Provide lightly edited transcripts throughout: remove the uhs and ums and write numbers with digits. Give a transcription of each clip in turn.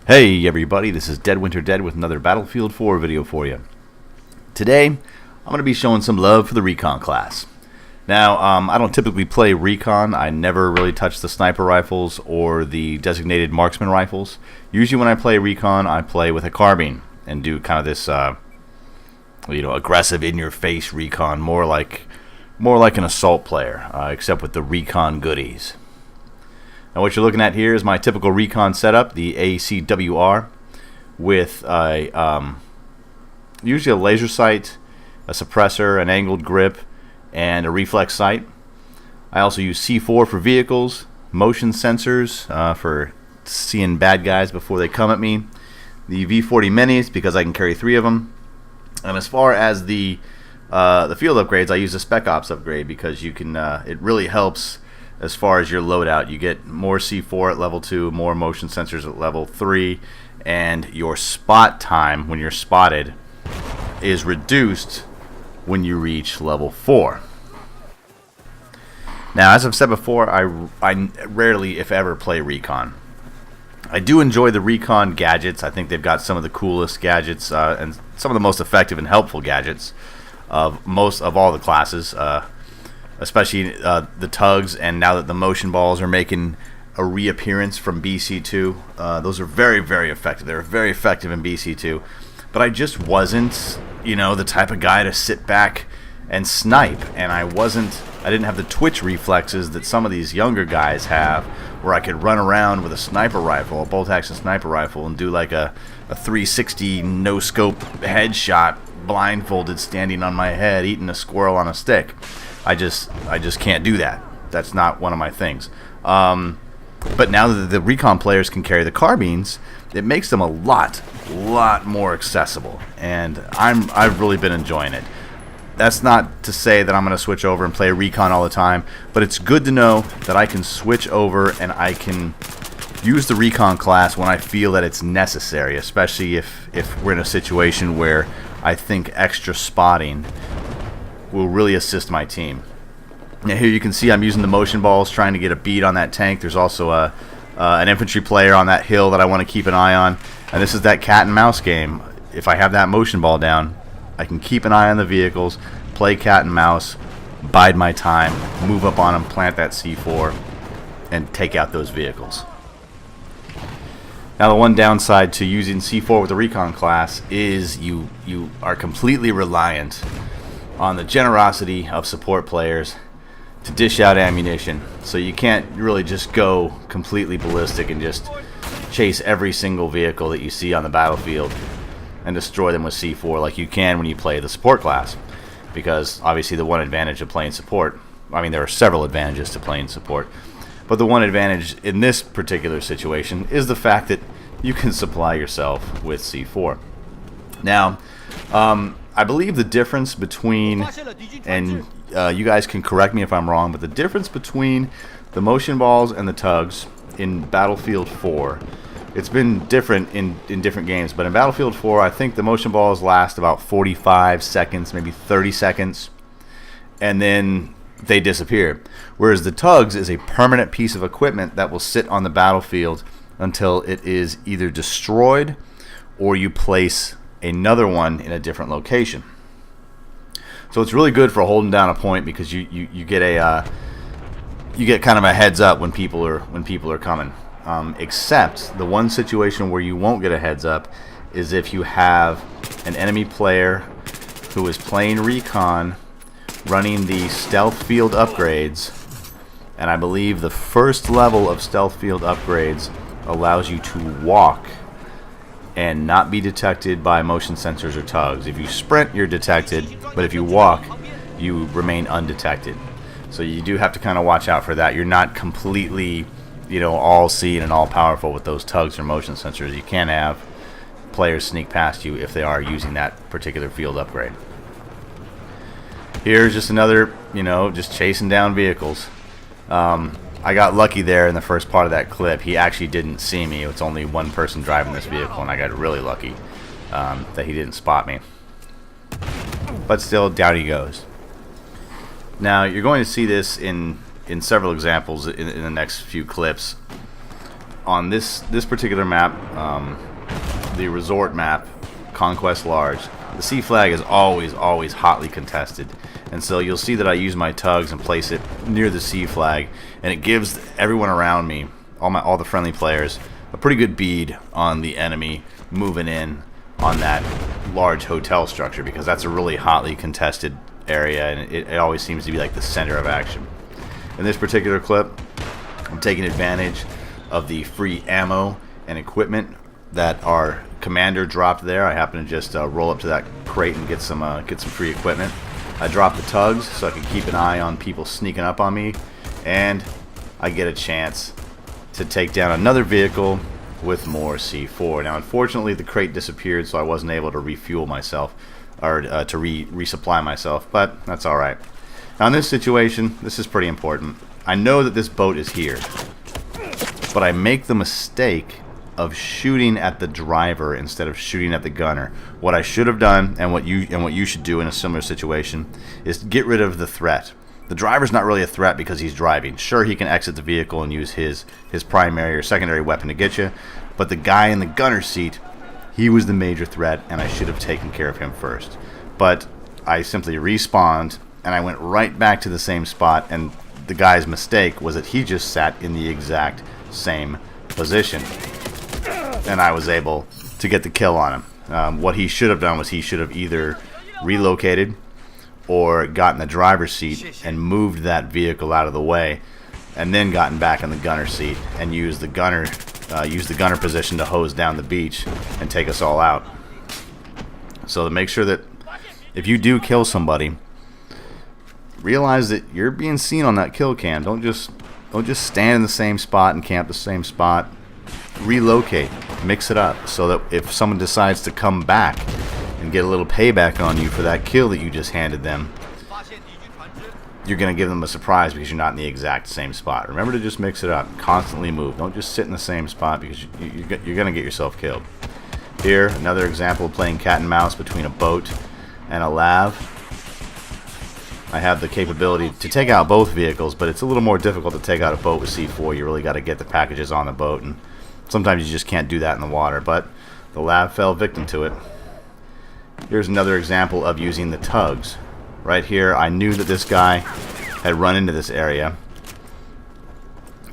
Hey everybody, this is Dead Winter Dead with another Battlefield 4 video for you. Today, I'm going to be showing some love for the Recon class. Now, I don't typically play Recon. I never really touch the sniper rifles or the designated marksman rifles. Usually when I play Recon, I play with a carbine and do kind of this, aggressive in-your-face Recon, more like an assault player, except with the Recon goodies. Now what you're looking at here is my typical Recon setup, the ACWR, with usually a laser sight, a suppressor, an angled grip, and a reflex sight. I also use C4 for vehicles, motion sensors for seeing bad guys before they come at me, the V40 minis because I can carry 3 of them, and as far as the field upgrades, I use a Spec Ops upgrade because you can. It really helps. As far as your loadout, you get more C4 at level 2, more motion sensors at level 3, and your spot time when you're spotted is reduced when you reach level 4. Now, as I've said before, I rarely, if ever, play Recon. I do enjoy the Recon gadgets. I think they've got some of the coolest gadgets and some of the most effective and helpful gadgets of all the classes. Especially the tugs, and now that the motion balls are making a reappearance from BC2, those are very, very effective. They're very effective in BC2, but I just wasn't, the type of guy to sit back and snipe, and I didn't have the twitch reflexes that some of these younger guys have, where I could run around with a sniper rifle, a bolt-action sniper rifle, and do like a 360 no-scope headshot, blindfolded, standing on my head, eating a squirrel on a stick. I just can't do that. That's not one of my things. But now that the Recon players can carry the carbines, it makes them a lot more accessible, and I've really been enjoying it. That's not to say that I'm going to switch over and play Recon all the time, but it's good to know that I can switch over and I can use the Recon class when I feel that it's necessary, especially if we're in a situation where I think extra spotting will really assist my team. Now here you can see I'm using the motion balls trying to get a beat on that tank. There's also an infantry player on that hill that I want to keep an eye on, and this is that cat and mouse game. If I have that motion ball down, I can keep an eye on the vehicles, play cat and mouse, bide my time, move up on them, plant that C4, and take out those vehicles. Now the one downside to using C4 with the Recon class is you are completely reliant on the generosity of support players to dish out ammunition. So you can't really just go completely ballistic and just chase every single vehicle that you see on the battlefield and destroy them with C4 like you can when you play the support class. Because obviously the one advantage of playing support, there are several advantages to playing support, but the one advantage in this particular situation is the fact that you can supply yourself with C4. Now, I believe the difference between, and you guys can correct me if I'm wrong, but the difference between the motion balls and the tugs in Battlefield 4, it's been different in different games, but in Battlefield 4, I think the motion balls last about 45 seconds, maybe 30 seconds, and then they disappear. Whereas the tugs is a permanent piece of equipment that will sit on the battlefield until it is either destroyed or you place another one in a different location. So it's really good for holding down a point because you get kind of a heads up when people are coming. Except the one situation where you won't get a heads up is if you have an enemy player who is playing Recon, running the stealth field upgrades, and I believe the first level of stealth field upgrades allows you to walk and not be detected by motion sensors or tugs. If you sprint, you're detected, but if you walk, you remain undetected. So you do have to kind of watch out for that. You're not completely, all seeing and all powerful with those tugs or motion sensors. You can have players sneak past you if they are using that particular field upgrade. Here's just another, just chasing down vehicles. I got lucky there in the first part of that clip. He actually didn't see me. It's only one person driving this vehicle, and I got really lucky that he didn't spot me. But still, down he goes. Now, you're going to see this in several examples in the next few clips. On this particular map, the resort map, Conquest Large, the C flag is always hotly contested. And so you'll see that I use my tugs and place it near the C flag, and it gives everyone around me, all the friendly players, a pretty good bead on the enemy moving in on that large hotel structure, because that's a really hotly contested area, and it always seems to be like the center of action. In this particular clip, I'm taking advantage of the free ammo and equipment that our commander dropped there. I happen to just roll up to that crate and get some free equipment. I drop the tugs so I can keep an eye on people sneaking up on me, and I get a chance to take down another vehicle with more C4. Now, unfortunately, the crate disappeared, so I wasn't able to refuel myself or to resupply myself, but that's all right. Now, in this situation, this is pretty important. I know that this boat is here, but I make the mistake of shooting at the driver instead of shooting at the gunner. What I should have done, and what you should do in a similar situation, is get rid of the threat. The driver's not really a threat because he's driving. Sure, he can exit the vehicle and use his primary or secondary weapon to get you, but the guy in the gunner seat, he was the major threat, and I should have taken care of him first. But I simply respawned, and I went right back to the same spot, and the guy's mistake was that he just sat in the exact same position, and I was able to get the kill on him. What he should have done was he should have either relocated or gotten the driver's seat and moved that vehicle out of the way, and then gotten back in the gunner seat and used the gunner position to hose down the beach and take us all out. So to make sure that if you do kill somebody, realize that you're being seen on that kill cam. Don't just stand in the same spot and camp the same spot. Relocate, mix it up, so that if someone decides to come back and get a little payback on you for that kill that you just handed them, you're going to give them a surprise because you're not in the exact same spot. Remember to just mix it up. Constantly move. Don't just sit in the same spot, because you're going to get yourself killed. Here, another example of playing cat and mouse between a boat and a lav. I have the capability to take out both vehicles, but it's a little more difficult to take out a boat with C4. You really got to get the packages on the boat, and sometimes you just can't do that in the water, but the lav fell victim to it. Here's another example of using the tugs. Right here, I knew that this guy had run into this area,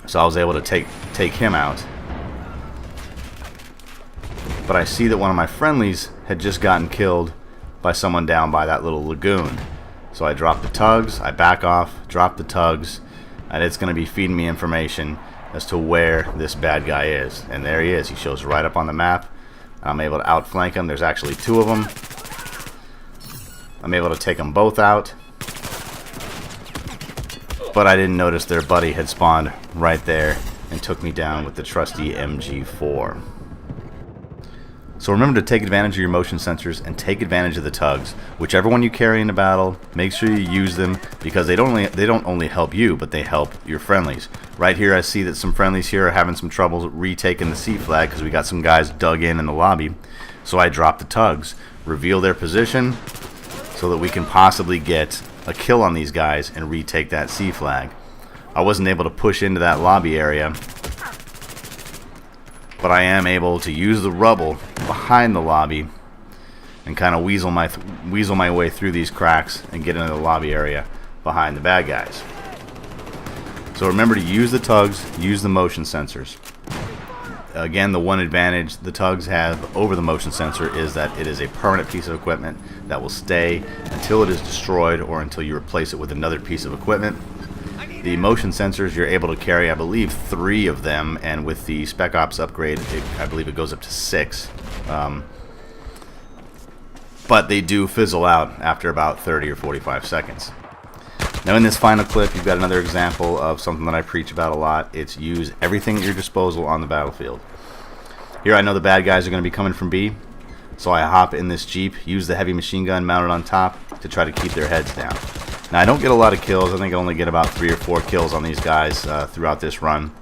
so I was able to take him out. But I see that one of my friendlies had just gotten killed by someone down by that little lagoon. So I drop the tugs, I back off, drop the tugs, and it's going to be feeding me information as to where this bad guy is. And there he is. He shows right up on the map. I'm able to outflank him. There's actually two of them. I'm able to take them both out. But I didn't notice their buddy had spawned right there and took me down with the trusty MG4. So remember to take advantage of your motion sensors and take advantage of the tugs. Whichever one you carry in a battle, make sure you use them, because they don't only help you, but they help your friendlies. Right here, I see that some friendlies here are having some trouble retaking the C flag because we got some guys dug in the lobby. So I drop the tugs, reveal their position, so that we can possibly get a kill on these guys and retake that C flag. I wasn't able to push into that lobby area, but I am able to use the rubble behind the lobby and kind of weasel my way through these cracks and get into the lobby area behind the bad guys. So remember to use the tugs, use the motion sensors. Again, the one advantage the tugs have over the motion sensor is that it is a permanent piece of equipment that will stay until it is destroyed or until you replace it with another piece of equipment. The motion sensors, you're able to carry, I believe, 3 of them, and with the Spec Ops upgrade, I believe it goes up to 6. But they do fizzle out after about 30 or 45 seconds. Now in this final clip, you've got another example of something that I preach about a lot. It's use everything at your disposal on the battlefield. Here I know the bad guys are going to be coming from B, so I hop in this Jeep, use the heavy machine gun mounted on top to try to keep their heads down. Now, I don't get a lot of kills. I think I only get about 3 or 4 kills on these guys throughout this run.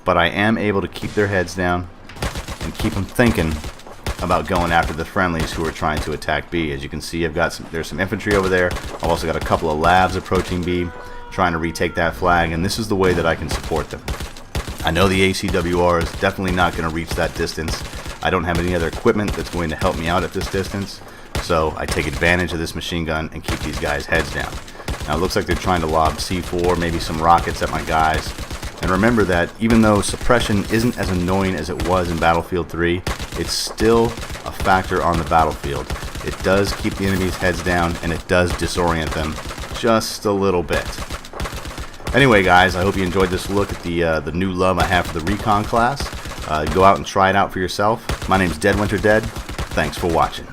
But I am able to keep their heads down and keep them thinking about going after the friendlies who are trying to attack B. As you can see, there's some infantry over there. I've also got a couple of labs approaching B, trying to retake that flag, and this is the way that I can support them. I know the ACWR is definitely not going to reach that distance. I don't have any other equipment that's going to help me out at this distance, so I take advantage of this machine gun and keep these guys' heads down. Now it looks like they're trying to lob C4, maybe some rockets at my guys. And remember that even though suppression isn't as annoying as it was in Battlefield 3, it's still a factor on the battlefield. It does keep the enemy's heads down, and it does disorient them just a little bit. Anyway, guys, I hope you enjoyed this look at the new love I have for the Recon class. Go out and try it out for yourself. My name's Dead Winter Dead. Thanks for watching.